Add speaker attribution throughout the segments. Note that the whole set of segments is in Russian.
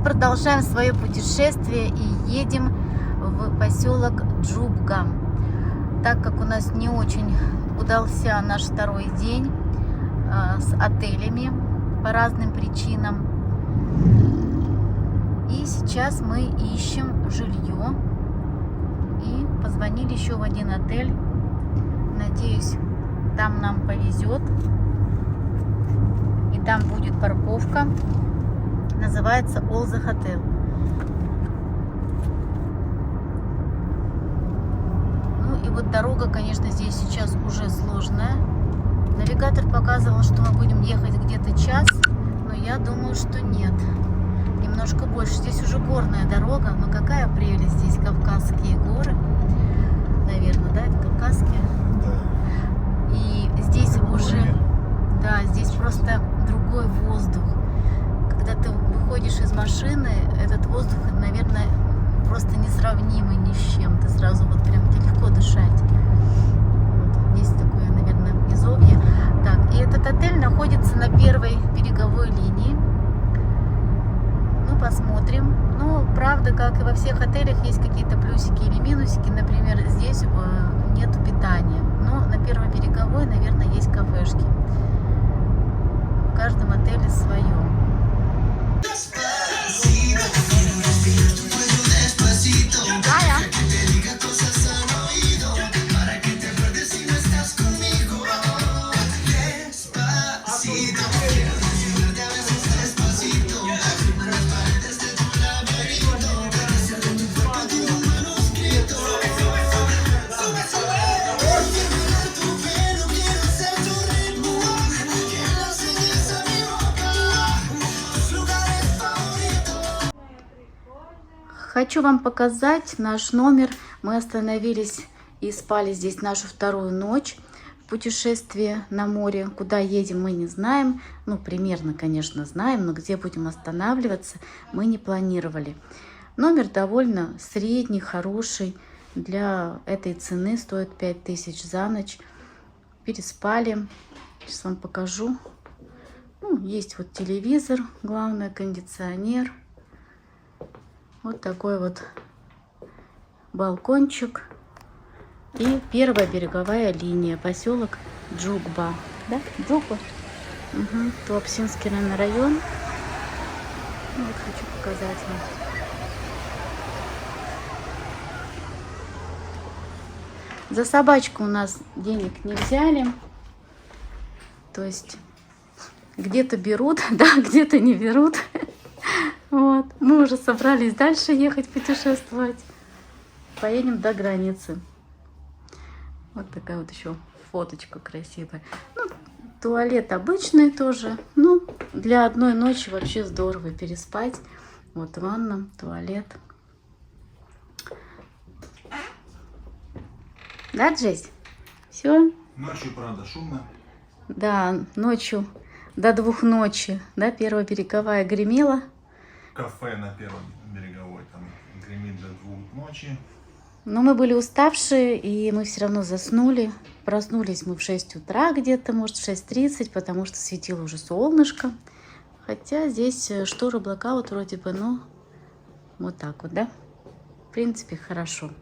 Speaker 1: Продолжаем свое путешествие и едем в поселок Джубга. Так как у нас не очень удался наш второй день с отелями по разным причинам. И сейчас мы ищем жилье. И позвонили еще в один отель. Надеюсь, там нам повезет. И там будет парковка. Называется Олза Хотел. Ну и вот дорога, конечно, здесь сейчас уже сложная. Навигатор показывал, что мы будем ехать где-то час, но я думаю, что нет. Немножко больше. Здесь уже горная дорога, но какая прелесть. Здесь Кавказские горы. Наверное, да, это Кавказские?
Speaker 2: Да.
Speaker 1: И здесь уже, да, здесь просто другой воздух. Когда ты выходишь из машины, этот воздух, наверное, просто несравнимый ни с чем. Ты сразу вот прям легко дышать. Вот. Здесь такое, наверное, низовье. Так, и этот отель находится на первой береговой линии. Ну, посмотрим. Ну, правда, как и во всех отелях, есть какие-то плюсики или минусики. Например, здесь нету питания. Но на первой береговой, наверное, есть кафешки. В каждом отеле свое. Хочу вам показать наш номер. Мы остановились и спали здесь нашу вторую ночь в путешествии на море. Куда едем, мы не знаем. Ну, примерно, конечно, знаем, но где будем останавливаться, мы не планировали. Номер довольно средний, хороший. Для этой цены стоит 5000 за ночь. Переспали. Сейчас вам покажу. Ну, есть вот телевизор, главное, кондиционер. Вот такой вот балкончик. И первая береговая линия. Поселок Джубга. Да? Джубга? Угу. Туапсинский, наверное, район. Вот хочу показать вам. За собачку у нас денег не взяли. То есть где-то берут, да, где-то не берут. Вот. Мы уже собрались дальше ехать путешествовать. Поедем до границы. Вот такая вот еще фоточка красивая. Ну, туалет обычный тоже. Ну, для одной ночи вообще здорово переспать. Вот ванна, туалет. Да, Джесс? Все?
Speaker 2: Ночью, правда, шумно.
Speaker 1: Да, ночью до 2 ночи. Да, первая береговая гремела.
Speaker 2: Кафе на первом береговой там гремит до 2 ночи.
Speaker 1: Но мы были уставшие, и мы все равно заснули. Проснулись мы в 6 утра где-то, может, в 6:30, потому что светило уже солнышко. Хотя здесь шторы, блокаут вроде бы, но вот так вот, да? В принципе, хорошо.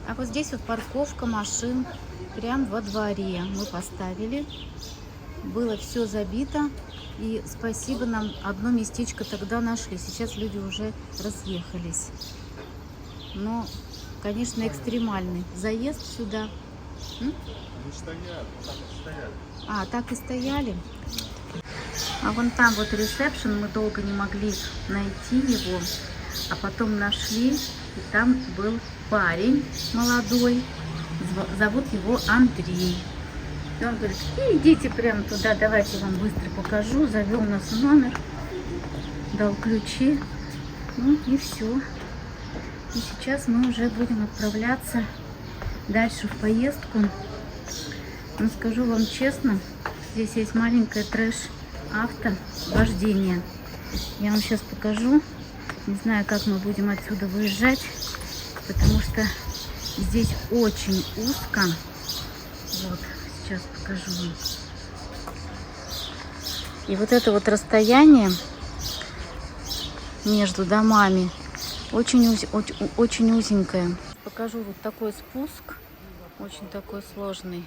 Speaker 1: А вот здесь вот парковка машин прям во дворе. Мы поставили. Было все забито. И спасибо, нам одно местечко тогда нашли. Сейчас люди уже разъехались. Но, конечно, экстремальный заезд сюда.
Speaker 2: Не стоят, так и стояли.
Speaker 1: А, так и стояли. А вон там вот ресепшн, мы долго не могли найти его. А потом нашли, и там был парень молодой. Зовут его Андрей. И он говорит, идите прямо туда, давайте я вам быстро покажу. Завел нас в номер, дал ключи. Ну и все. И сейчас мы уже будем отправляться дальше в поездку. Но скажу вам честно, здесь есть маленькое трэш-авто вождение. Я вам сейчас покажу. Не знаю, как мы будем отсюда выезжать, потому что здесь очень узко. Вот. Сейчас покажу вам. И вот это вот расстояние между домами очень узенькое. Покажу вот такой спуск, очень такой сложный.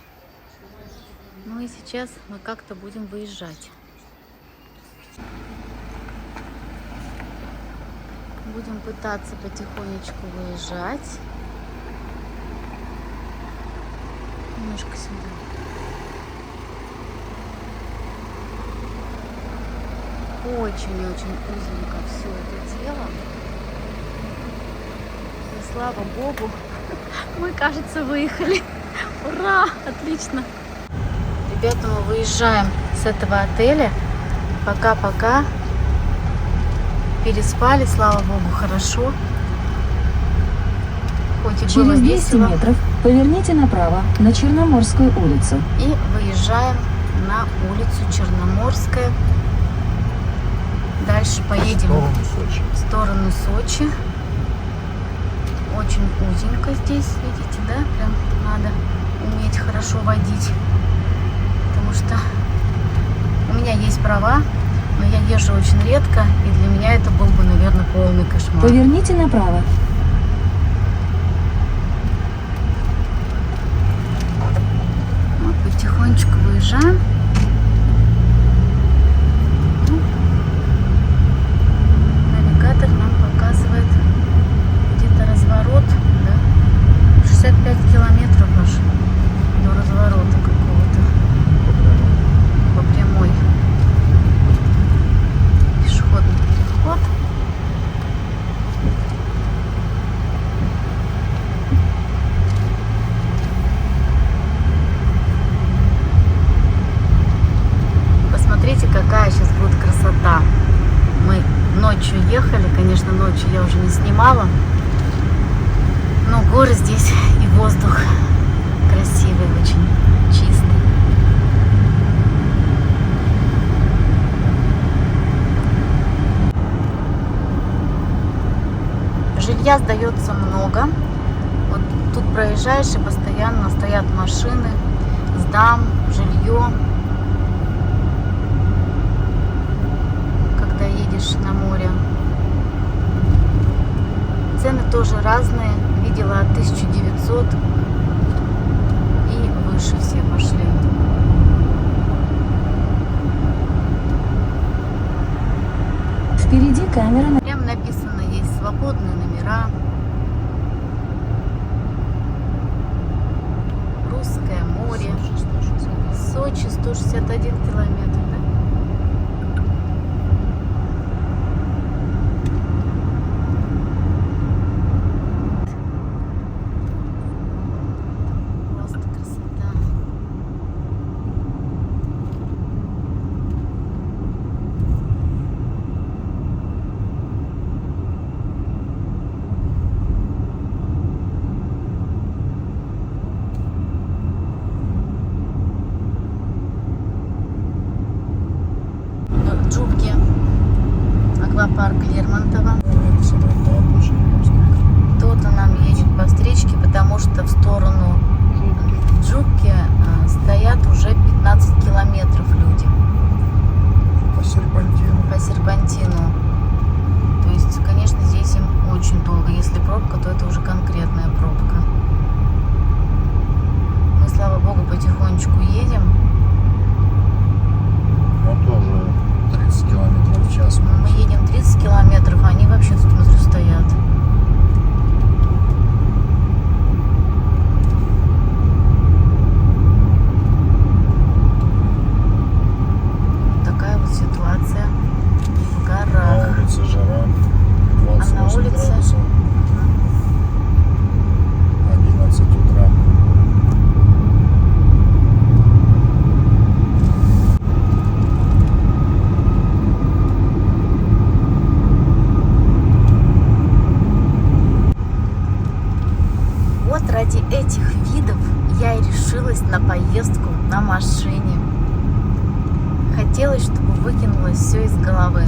Speaker 1: Ну и сейчас мы как-то будем выезжать. Будем пытаться потихонечку выезжать. Немножко сюда. Очень-очень узенько все это дело. И слава богу, мы, кажется, выехали. Ура! Отлично! Ребята, мы выезжаем с этого отеля. Пока-пока. Переспали, слава богу, хорошо. Хоть и было
Speaker 3: Через 200
Speaker 1: весело.
Speaker 3: метров поверните направо на Черноморскую улицу.
Speaker 1: И выезжаем на улицу Черноморская. Дальше поедем в сторону Сочи. Очень узенько здесь, видите, да? Прям надо уметь хорошо водить. Потому что у меня есть права, но я езжу очень редко, и для меня это был бы, наверное, полный кошмар.
Speaker 3: Поверните направо.
Speaker 1: Вот потихонечку выезжаем. Навигатор нам показывает где-то разворот, да? 65 километров аж до разворота какого-то. По прямой. Пешеходный переход. Посмотрите, какая сейчас будет красота. Мы ночью ехали, конечно, ночью я уже не снимала, но горы здесь и воздух красивый, очень чистый. Жилья сдается много. Вот тут проезжаешь, и постоянно стоят машины, сдам, жилье. Когда едешь на море. Цены тоже разные. Видела от 1900 и выше все пошли.
Speaker 3: Впереди камера.
Speaker 1: Прям написано, есть свободные номера. Русское море. Сочи 161 километр, да? Просто красота. Джубки, аквапарк Лермонтова. Кто-то нам едет по встречке, потому что в сторону Джубки стоят уже 15 километров люди
Speaker 2: По серпантину.
Speaker 1: по серпантину. То есть, конечно, здесь им очень долго. Если пробка, то это уже конкретная пробка. Мы, слава богу, потихонечку едем.
Speaker 2: Ну, тоже 30 километров в час.
Speaker 1: Мы едем 30 километров, а они вообще тут внутри стоят. Такая вот ситуация в
Speaker 2: На
Speaker 1: горах.
Speaker 2: улице жара.
Speaker 1: А на
Speaker 2: 28
Speaker 1: улице?
Speaker 2: градусов. 11 утра.
Speaker 1: Вот ради этих видов я и решилась на поездку на машине. Хотелось, чтобы выкинулось все из головы.